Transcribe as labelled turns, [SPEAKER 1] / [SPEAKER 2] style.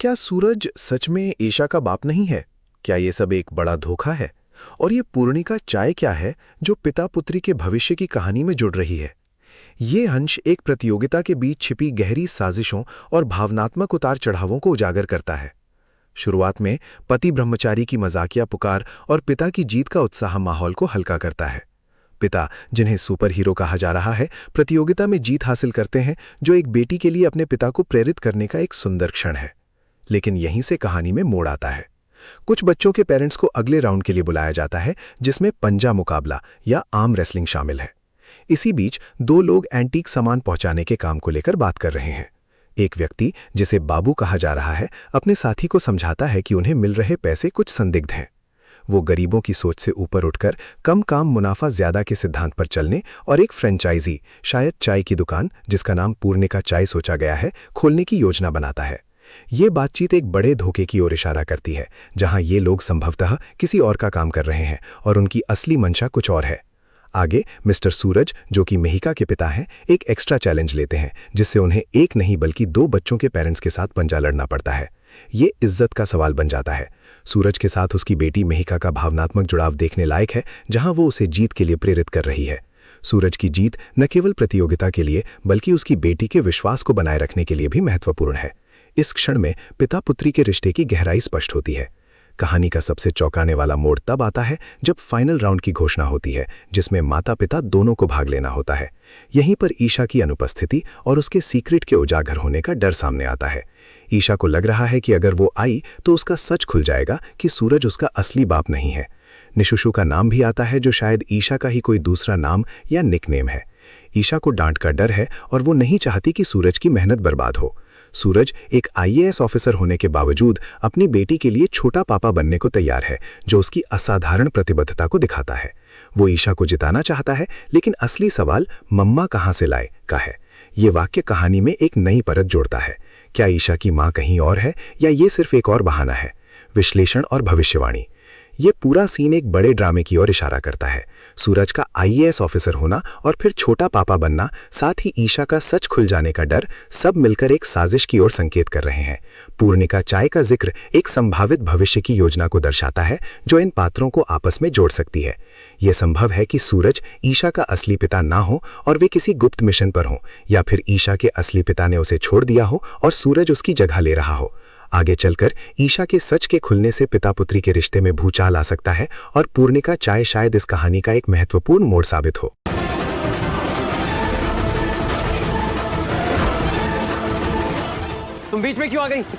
[SPEAKER 1] क्या सूरज सच में ईशा का बाप नहीं है? क्या ये सब एक बड़ा धोखा है? और ये पूर्णिका चाय क्या है जो पिता पुत्री के भविष्य की कहानी में जुड़ रही है? ये अंश एक प्रतियोगिता के बीच छिपी गहरी साजिशों और भावनात्मक उतार चढ़ावों को उजागर करता है। शुरुआत में पति ब्रह्मचारी की मजाकिया पुकार और पिता की जीत का उत्साह माहौल को हल्का करता है। पिता, जिन्हें सुपर हीरो कहा जा रहा है, प्रतियोगिता में जीत हासिल करते हैं, जो एक बेटी के लिए अपने पिता को प्रेरित करने का एक सुंदर क्षण है। लेकिन यहीं से कहानी में मोड़ आता है। कुछ बच्चों के पेरेंट्स को अगले राउंड के लिए बुलाया जाता है, जिसमें पंजा मुकाबला या आर्म रेसलिंग शामिल है। इसी बीच दो लोग एंटीक सामान पहुंचाने के काम को लेकर बात कर रहे हैं। एक व्यक्ति, जिसे बाबू कहा जा रहा है, अपने साथी को समझाता है कि उन्हें मिल रहे पैसे कुछ संदिग्ध हैं। वो गरीबों की सोच से ऊपर उठकर कम काम मुनाफा ज्यादा के सिद्धांत पर चलने और एक फ्रेंचाइजी, शायद चाय की दुकान जिसका नाम पूर्णिका चाय सोचा गया है, खोलने की योजना बनाता है। ये बातचीत एक बड़े धोखे की ओर इशारा करती है, जहां ये लोग संभवतः किसी और का काम कर रहे हैं और उनकी असली मंशा कुछ और है। आगे मिस्टर सूरज, जो कि मेहिका के पिता हैं, एक एक्स्ट्रा चैलेंज लेते हैं, जिससे उन्हें एक नहीं बल्कि दो बच्चों के पेरेंट्स के साथ पंजा लड़ना पड़ता है। ये इज्जत का सवाल बन जाता है। सूरज के साथ उसकी बेटी मेहिका का भावनात्मक जुड़ाव देखने लायक है, जहां वो उसे जीत के लिए प्रेरित कर रही है। सूरज की जीत न केवल प्रतियोगिता के लिए बल्कि उसकी बेटी के विश्वास को बनाए रखने के लिए भी महत्वपूर्ण है। इस क्षण में पिता पुत्री के रिश्ते की गहराई स्पष्ट होती है। कहानी का सबसे चौंकाने वाला मोड़ तब आता है जब फाइनल राउंड की घोषणा होती है, जिसमें माता पिता दोनों को भाग लेना होता है। यहीं पर ईशा की अनुपस्थिति और उसके सीक्रेट के उजागर होने का डर सामने आता है। ईशा को लग रहा है कि अगर वो आई तो उसका सच खुल जाएगा कि सूरज उसका असली बाप नहीं है। निशुशु का नाम भी आता है, जो शायद ईशा का ही कोई दूसरा नाम या निकनेम है। ईशा को डांट का डर है और वो नहीं चाहती कि सूरज की मेहनत बर्बाद हो। सूरज एक आईएएस ऑफिसर होने के बावजूद अपनी बेटी के लिए छोटा पापा बनने को तैयार है, जो उसकी असाधारण प्रतिबद्धता को दिखाता है। वो ईशा को जिताना चाहता है, लेकिन असली सवाल मम्मा कहाँ से लाए का है। ये वाक्य कहानी में एक नई परत जोड़ता है। क्या ईशा की माँ कहीं और है या ये सिर्फ एक और बहाना है? विश्लेषण और भविष्यवाणी। ये पूरा सीन एक बड़े ड्रामे की ओर इशारा करता है। सूरज का आईएएस ऑफिसर होना और फिर छोटा पापा बनना, साथ ही ईशा का सच खुल जाने का डर, सब मिलकर एक साजिश की ओर संकेत कर रहे हैं। पूर्णिका चाय का जिक्र एक संभावित भविष्य की योजना को दर्शाता है, जो इन पात्रों को आपस में जोड़ सकती है। यह संभव है कि सूरज ईशा का असली पिता ना हो और वे किसी गुप्त मिशन पर हों, या फिर ईशा के असली पिता ने उसे छोड़ दिया हो और सूरज उसकी जगह ले रहा हो। आगे चलकर ईशा के सच के खुलने से पिता पुत्री के रिश्ते में भूचाल आ सकता है और पूर्णिका चाय शायद इस कहानी का एक महत्वपूर्ण मोड़ साबित हो।
[SPEAKER 2] तुम बीच में क्यों आ गई?